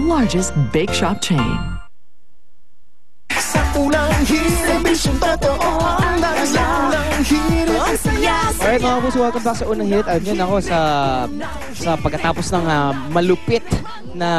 largest bake shop chain. Sa unang hirit, bisyong totoo ang unang hirit. Alright mga puso, welcome back sa unang hirit. Ayun ako sa pagkatapos ng malupit na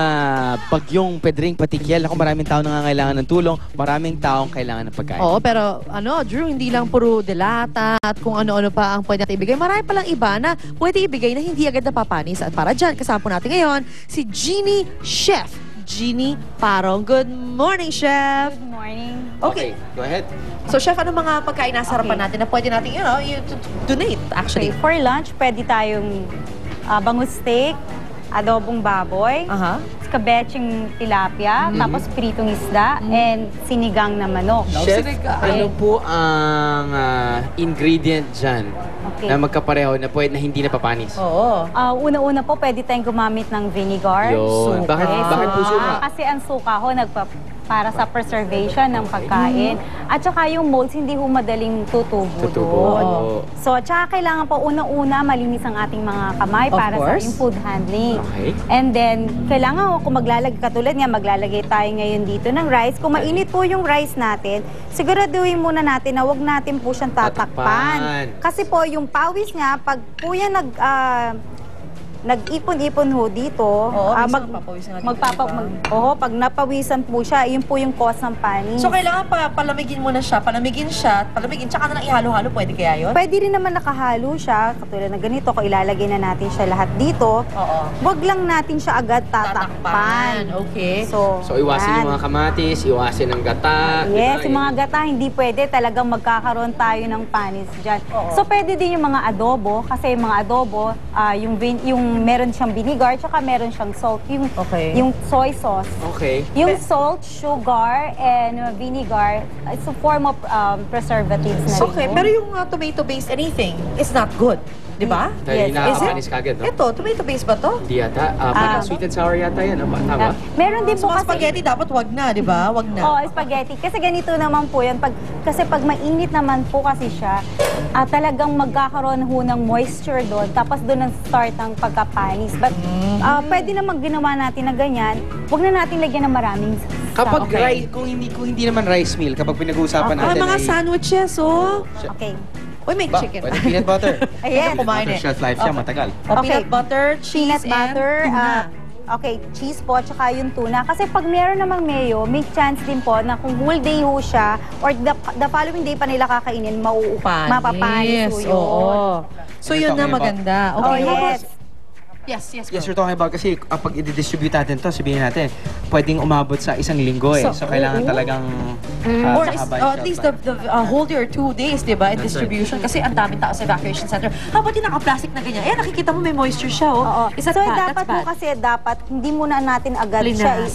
bagyong Pedring Patikyel. Ako maraming tao nangangailangan ng tulong, maraming taong kailangan ng pagkain. Oo, pero Drew, hindi lang puro delata at kung ano-ano pa ang pwede natin ibigay. Marami palang iba na pwede ibigay na hindi agad napapanis. At para dyan, kasama po natin ngayon si Jeannie Chef. Jeannie Parong. Good morning, Chef! Good morning. Okay. Go ahead. So, Chef, ano mga pagkain nasa harapan natin na pwede natin, donate, actually? Okay, for lunch, pwede tayong bangus steak, adobong baboy, skabeching tilapia, tapos pritong isda, and sinigang na manok. Chef, ano po ang ingredient dyan na magkapareho na pwede na hindi napapanis? Oo. Una-una po, pwede tayong gumamit ng vinegar. Yun. Bakit po suka? Kasi ang suka ho, para sa preservation ng pagkain. At saka yung molds, hindi ho madaling tutubo doon. So, tsaka kailangan po unang-una malinis ang ating mga kamay para sa yung food handling. Okay. And then, kailangan ho, kung katulad nga, maglalagay tayo ngayon dito ng rice. Kung mainit po yung rice natin, siguraduhin muna natin na wag natin po siyang tatakpan. Kasi po, yung pawis niya, pag po yan nag-ipon-ipon ho dito. Pag napawisan po siya, yun po yung cause ng panis. So, kailangan palamigin muna siya, palamigin, tsaka na lang ihalo-halo, pwede kaya yun? Pwede rin naman nakahalo siya, katulad na ganito, kung ilalagay na natin siya lahat dito, wag lang natin siya agad tatakpan. Okay. So, iwasin yung mga kamatis, iwasin ang gata. Yes, yung mga gata, hindi pwede. Talagang magkakaroon tayo ng panis dyan. So, pwede din yung mga adobo, kasi yung mga adobo, yung meron siyang vinegar, tsaka meron siyang salt, yung soy sauce. Okay. Yung salt, sugar, and vinegar, it's a form of preservatives na rin. Okay, pero yung tomato-based anything is not good. Di ba? Dahil nakakapanis kagad, no? Ito, tomato-based ba to? Hindi yata. Sweet and sour yata yan. Tama? Meron din po kasi... spaghetti dapat wag na, di ba? Wag na. Oo, spaghetti. Kasi ganito naman po yan. Kasi pag mainit naman po kasi siya, talagang magkakaroon ho ng moisture doon. Tapos doon ang start ng pagkapanis. But pwede naman ginawa natin na ganyan. Wag na natin lagyan ng maraming kapag rice, kung hindi naman rice meal, kapag pinag-uusapan natin mga sandwiches, Okay. Uy, may chicken. Pwede peanut butter. Ayan. Shelf life siya, matagal. Peanut butter, cheese, peanut butter, okay, cheese po, tsaka yung tuna. Kasi pag meron namang mayo, may chance din po na kung whole day ho siya, or the following day pa nila kakainin, mapapanis ho yun. So yun na maganda. Okay. Yes. Yes, you're talking about kasi pag i-distribute natin to, sabihin natin, pwedeng umabot sa 1 linggo eh. So kailangan talagang or at least the whole day or 2 days, di ba, in distribution. Kasi ang daming tao sa evacuation center. How about yung naka-plastic na ganyan? Nakikita mo may moisture siya, Oo. So dapat po kasi hindi muna natin agad siya.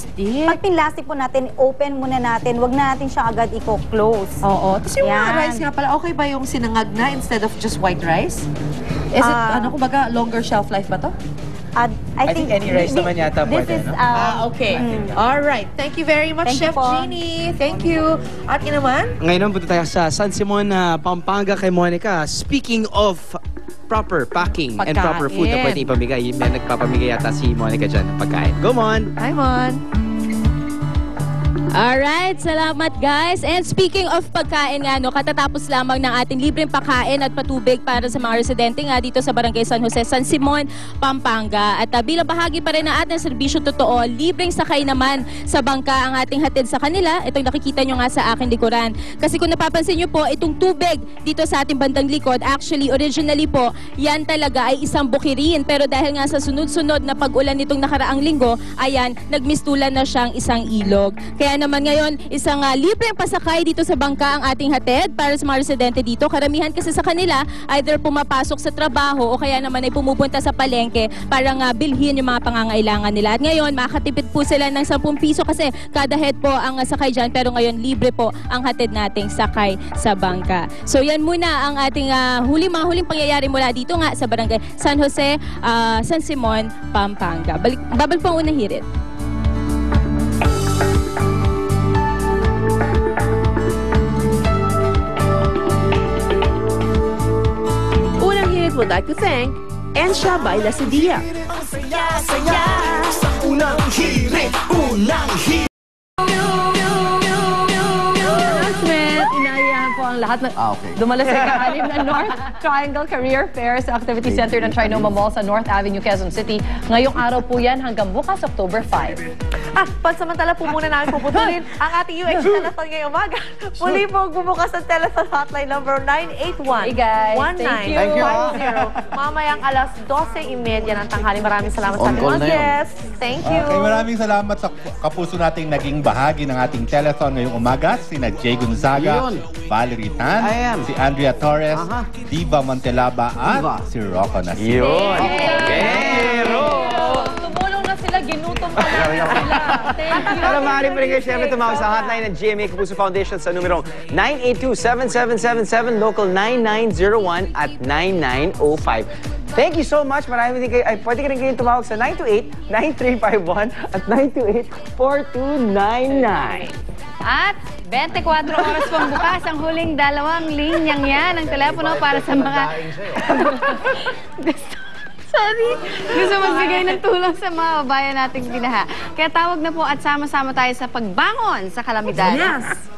Pag pinlastic po natin, open muna natin. Wag na natin siya agad i-close. Oo. Tapos yung mga rice nga pala, okay ba yung sinangag na instead of just white rice? Is it, kumbaga, longer shelf life ba to? I think any rice naman yata pwede, no? Okay. Alright. Thank you very much, Chef Jeannie. Thank you. At yun naman? Ngayon punta tayo sa San Simon, Pampanga kay Monica. Speaking of proper packing and proper food na pwede ipamigay, may nagpapamigay yata si Monica dyan ng pagkain. Go, Mon! Hi, Mon! Alright, salamat guys. And speaking of pagkain nga, katatapos lamang ng ating libreng pagkain at patubig para sa mga residente nga dito sa Barangay San Jose, San Simon, Pampanga. At bilang bahagi pa rin ng ating serbisyo totoo, libreng sakay naman sa bangka ang ating hatid sa kanila. Itong nakikita nyo nga sa aking likuran. Kasi kung napapansin nyo po, itong tubig dito sa ating bandang likod, actually, originally po, yan talaga ay isang bukirin. Pero dahil nga sa sunod-sunod na pag-ulan nitong nakaraang linggo, ayan, nagmistulan na siyang isang ilog. Kaya naman ngayon, isang libreng pasakay dito sa bangka ang ating hatid para sa mga residente dito. Karamihan kasi sa kanila, either pumapasok sa trabaho o kaya naman ay pumupunta sa palengke para nga bilhin yung mga pangangailangan nila. At ngayon, makakatipid po sila ng 10 piso kasi kada head po ang sakay dyan. Pero ngayon, libre po ang hatid nating sakay sa bangka. So yan muna ang ating mga huling pangyayari mula dito nga sa Barangay San Jose, San Simon, Pampanga. Babalik po ang unang hirit. Would like to thank Ensha by La Sedia. Ang saya-saya sa unang hirit. unang hirit. Announcement, inaayahan po ang lahat na dumala sa ika-anim na North Triangle Career Fair sa Activity Center ng Trinoma Mall sa North Avenue, Quezon City. Ngayong araw po yan hanggang bukas, October 5. Pansamantala po muna namin puputulin ang ating UX Telethon ngayong umaga. Muli po bumukas ang Telethon hotline number 981 Hey guys, thank you. 1950. Mamayang alas 12:30 ng tanghali. Maraming salamat sa ating mga guests. Thank you. Okay, maraming salamat sa kapuso nating naging bahagi ng ating telethon ngayong umaga. Sina Jay Gonzaga, Valerie Tan, si Andrea Torres, Diva Montelaba at si Rocco Nasir. Tumulong na sila, ginutom pa lang sila. Thank you. Alam, maaari pa rin kayo siyempre tumawag sa hotline ng GMA Kapuso Foundation sa numerong 982-7777, local 9901 at 9905. Thank you so much. Marami din kayo. Ay, pwede ka rin kayo tumawag sa 928-9351 at 928-4299. At 24 oras pang bukas ang huling dalawang linyang yan ng telepono para sa mga gusto magbigay ng tulong sa mga babayan nating binaha. Kaya tawag na po at sama-sama tayo sa pagbangon sa kalamidad.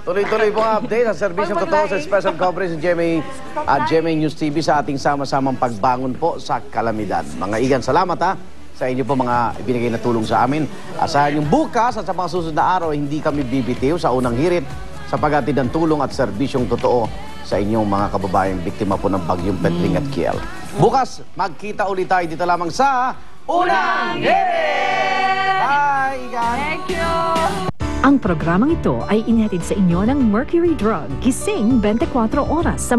Tuloy-tuloy po ang update sa serbisyong totoo sa special coverage ng GMA at GMA News TV sa ating sama-samang pagbangon po sa kalamidad. Mga igan, salamat sa inyo po mga ibinigay na tulong sa amin. Asahan yung bukas at sa mga susunod na araw, hindi kami bibitiw sa unang hirit sa paghatid ng tulong at serbisyong totoo sa inyong mga kababayang biktima po ng bagyong Pedring at Kiel. Bukas, magkita ulit tayo dito lamang sa Unang Hirit! Bye, Igan! Thank you! Ang programang ito ay inihatid sa inyo ng Mercury Drug. Gising 24 oras sa